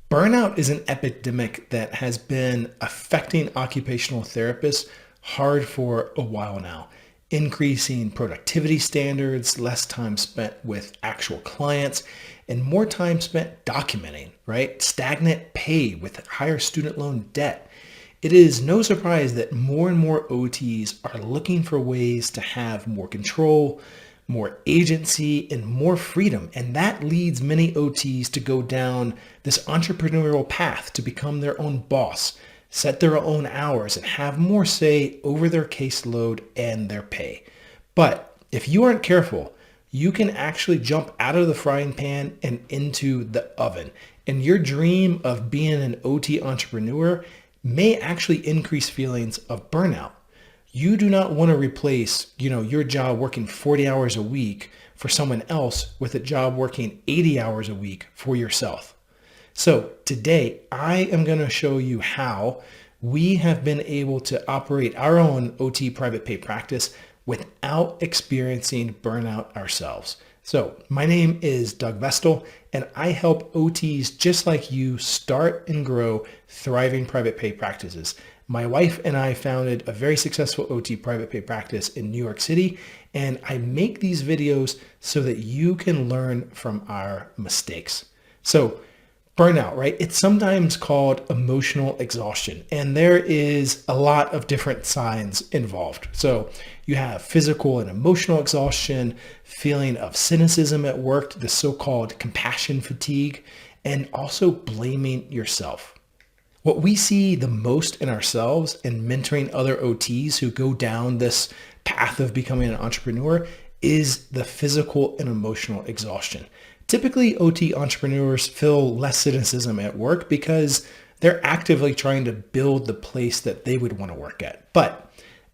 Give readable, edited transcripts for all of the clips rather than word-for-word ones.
Burnout is an epidemic that has been affecting occupational therapists hard for a while now. Increasing productivity standards, less time spent with actual clients, and more time spent documenting, right? Stagnant pay with higher student loan debt. It is no surprise that more and more OTs are looking for ways to have more control, more agency, and more freedom. And that leads many OTs to go down this entrepreneurial path to become their own boss, set their own hours, and have more say over their caseload and their pay. But if you aren't careful, you can actually jump out of the frying pan and into the oven. And your dream of being an OT entrepreneur may actually increase feelings of burnout. You do not want to replace, your job working 40 hours a week for someone else with a job working 80 hours a week for yourself. So today I am going to show you how we have been able to operate our own OT private pay practice without experiencing burnout ourselves. So my name is Doug Vestal, and I help OTs just like you start and grow thriving private pay practices. My wife and I founded a very successful OT private pay practice in New York City, and I make these videos so that you can learn from our mistakes. So burnout, right? It's sometimes called emotional exhaustion, and there is a lot of different signs involved. So you have physical and emotional exhaustion, feeling of cynicism at work, the so-called compassion fatigue, and also blaming yourself. What we see the most in ourselves and mentoring other OTs who go down this path of becoming an entrepreneur is the physical and emotional exhaustion. Typically, OT entrepreneurs feel less cynicism at work because they're actively trying to build the place that they would want to work at. But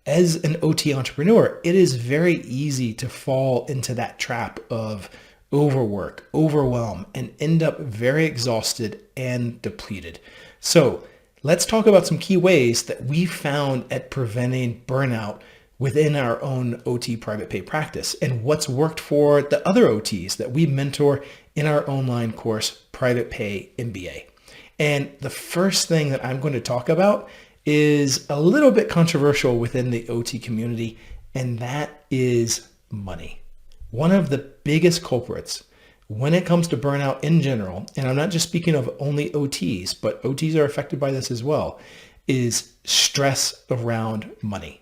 as an OT entrepreneur, it is very easy to fall into that trap of overwork, overwhelm, and end up very exhausted and depleted. So let's talk about some key ways that we found at preventing burnout within our own OT private pay practice and what's worked for the other OTs that we mentor in our online course, Private Pay MBA. And the first thing that I'm going to talk about is a little bit controversial within the OT community, and that is money. One of the biggest culprits when it comes to burnout in general, and I'm not just speaking of only OTs, but OTs are affected by this as well, is stress around money.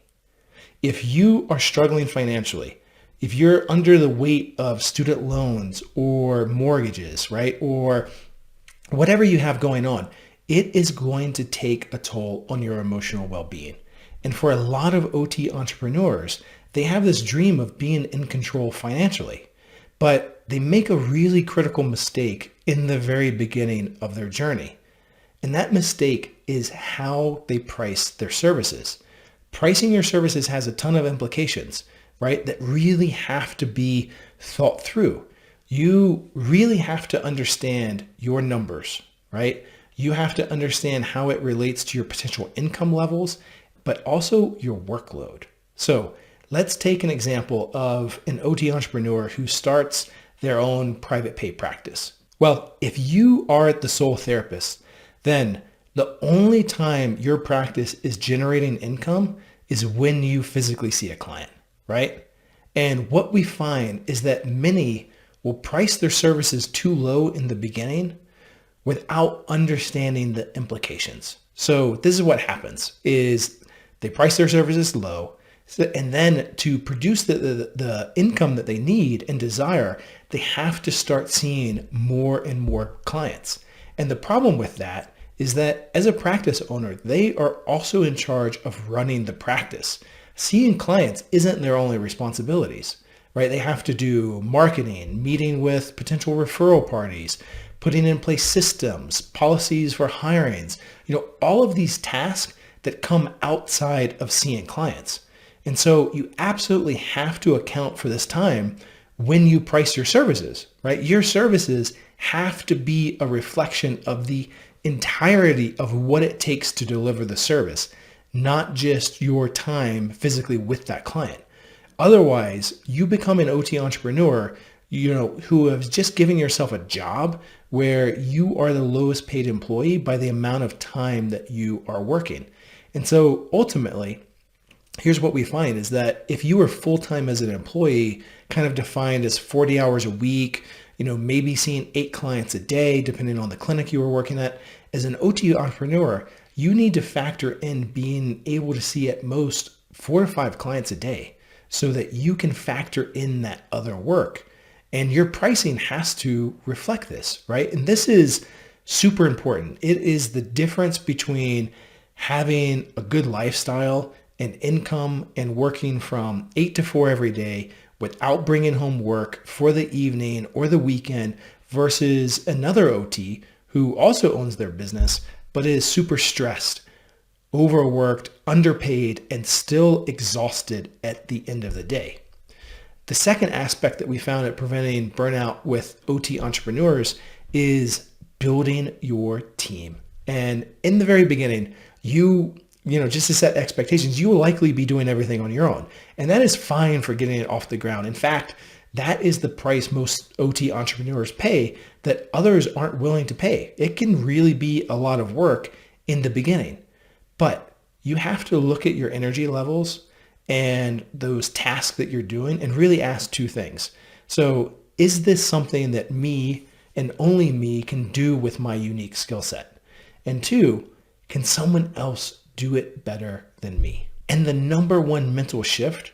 If you are struggling financially, if you're under the weight of student loans or mortgages, right, or whatever you have going on, it is going to take a toll on your emotional well-being. And for a lot of OT entrepreneurs, they have this dream of being in control financially, but they make a really critical mistake in the very beginning of their journey. And that mistake is how they price their services. Pricing your services has a ton of implications, right, that really have to be thought through. You really have to understand your numbers, right? You have to understand how it relates to your potential income levels, but also your workload. So let's take an example of an OT entrepreneur who starts their own private pay practice. Well, if you are the sole therapist, then the only time your practice is generating income is when you physically see a client, right? And what we find is that many will price their services too low in the beginning without understanding the implications. So this is what happens is they price their services low, and then to produce the income that they need and desire, they have to start seeing more and more clients. And the problem with that is that as a practice owner, they are also in charge of running the practice. Seeing clients isn't their only responsibilities, right? They have to do marketing, meeting with potential referral parties, putting in place systems, policies for hirings, all of these tasks that come outside of seeing clients. And so you absolutely have to account for this time when you price your services, right? Your services have to be a reflection of the entirety of what it takes to deliver the service, not just your time physically with that client. Otherwise, you become an OT entrepreneur, who have just given yourself a job where you are the lowest paid employee by the amount of time that you are working. And so ultimately, here's what we find is that if you were full-time as an employee, kind of defined as 40 hours a week, maybe seeing 8 clients a day, depending on the clinic you were working at, as an OT entrepreneur, you need to factor in being able to see at most 4 to 5 clients a day so that you can factor in that other work. And your pricing has to reflect this, right? And this is super important. It is the difference between having a good lifestyle and income and working from 8 to 4 every day without bringing home work for the evening or the weekend versus another OT who also owns their business but is super stressed, overworked, underpaid, and still exhausted at the end of the day. The second aspect that we found at preventing burnout with OT entrepreneurs is building your team. And in the very beginning, just to set expectations, you will likely be doing everything on your own. And that is fine for getting it off the ground. In fact, that is the price most OT entrepreneurs pay that others aren't willing to pay. It can really be a lot of work in the beginning, but you have to look at your energy levels and those tasks that you're doing and really ask 2 things. So is this something that me and only me can do with my unique skill set? And 2, can someone else do it better than me? And the number one mental shift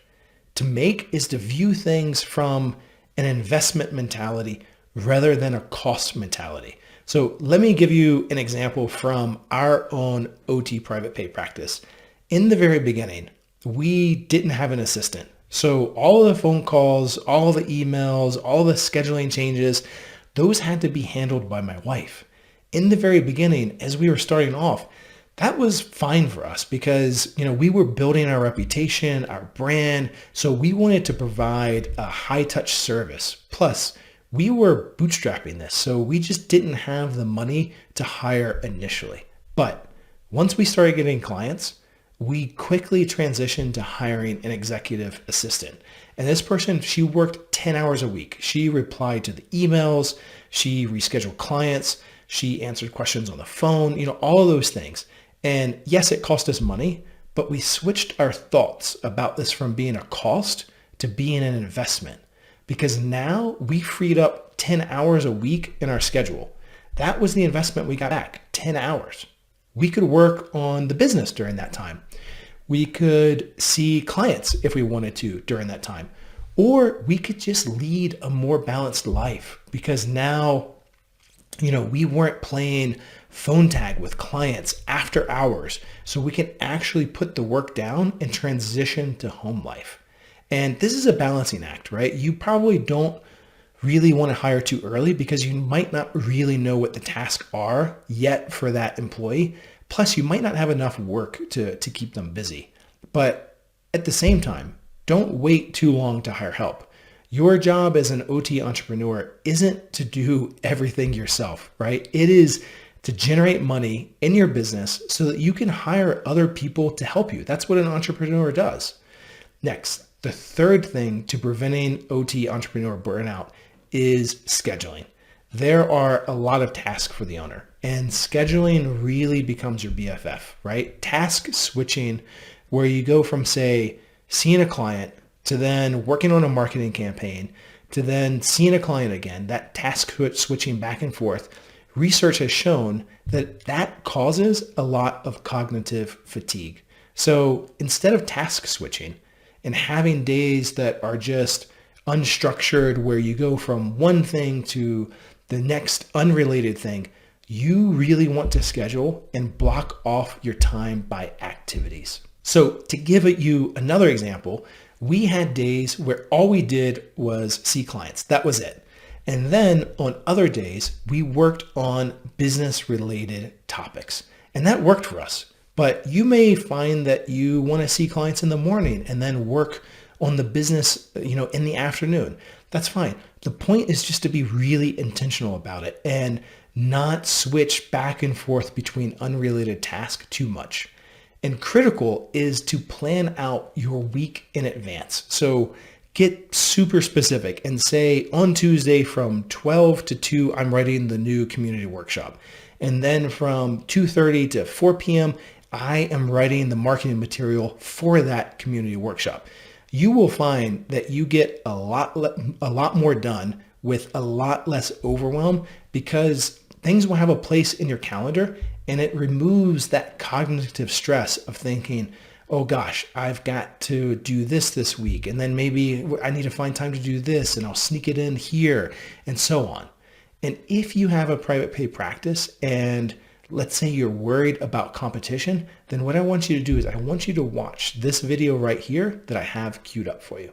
to make is to view things from an investment mentality rather than a cost mentality. So let me give you an example from our own OT private pay practice. In the very beginning, we didn't have an assistant. So all of the phone calls, all the emails, all the scheduling changes, those had to be handled by my wife. In the very beginning, as we were starting off, that was fine for us because, we were building our reputation, our brand. So we wanted to provide a high touch service. Plus, we were bootstrapping this. So we just didn't have the money to hire initially. But once we started getting clients, we quickly transitioned to hiring an executive assistant. And this person, she worked 10 hours a week. She replied to the emails. She rescheduled clients. She answered questions on the phone, all of those things. And yes, it cost us money, but we switched our thoughts about this from being a cost to being an investment because now we freed up 10 hours a week in our schedule. That was the investment we got back, 10 hours. We could work on the business during that time. We could see clients if we wanted to during that time, or we could just lead a more balanced life because now, we weren't playing phone tag with clients after hours, so we can actually put the work down and transition to home life. And this is a balancing act, right? You probably don't really want to hire too early because you might not really know what the tasks are yet for that employee. Plus, you might not have enough work to keep them busy. But at the same time, don't wait too long to hire help. Your job as an OT entrepreneur isn't to do everything yourself, right? It is to generate money in your business so that you can hire other people to help you. That's what an entrepreneur does. Next, the third thing to preventing OT entrepreneur burnout is scheduling. There are a lot of tasks for the owner, and scheduling really becomes your BFF, right? Task switching, where you go from, say, seeing a client to then working on a marketing campaign to then seeing a client again, that task switching back and forth. Research has shown that that causes a lot of cognitive fatigue. So instead of task switching and having days that are just unstructured, where you go from one thing to the next unrelated thing, you really want to schedule and block off your time by activities. So to give you another example, we had days where all we did was see clients. That was it. And then on other days, we worked on business related topics. And that worked for us. But you may find that you want to see clients in the morning and then work on the business, in the afternoon. That's fine. The point is just to be really intentional about it and not switch back and forth between unrelated tasks too much. And critical is to plan out your week in advance. So get super specific and say on Tuesday from 12 to 2, I'm writing the new community workshop. And then from 2:30 to 4 p.m., I am writing the marketing material for that community workshop. You will find that you get a lot more done with a lot less overwhelm because things will have a place in your calendar, and it removes that cognitive stress of thinking, oh gosh, I've got to do this week, and then maybe I need to find time to do this, and I'll sneak it in here, and so on. And if you have a private pay practice and let's say you're worried about competition, then what I want you to do is I want you to watch this video right here that I have queued up for you.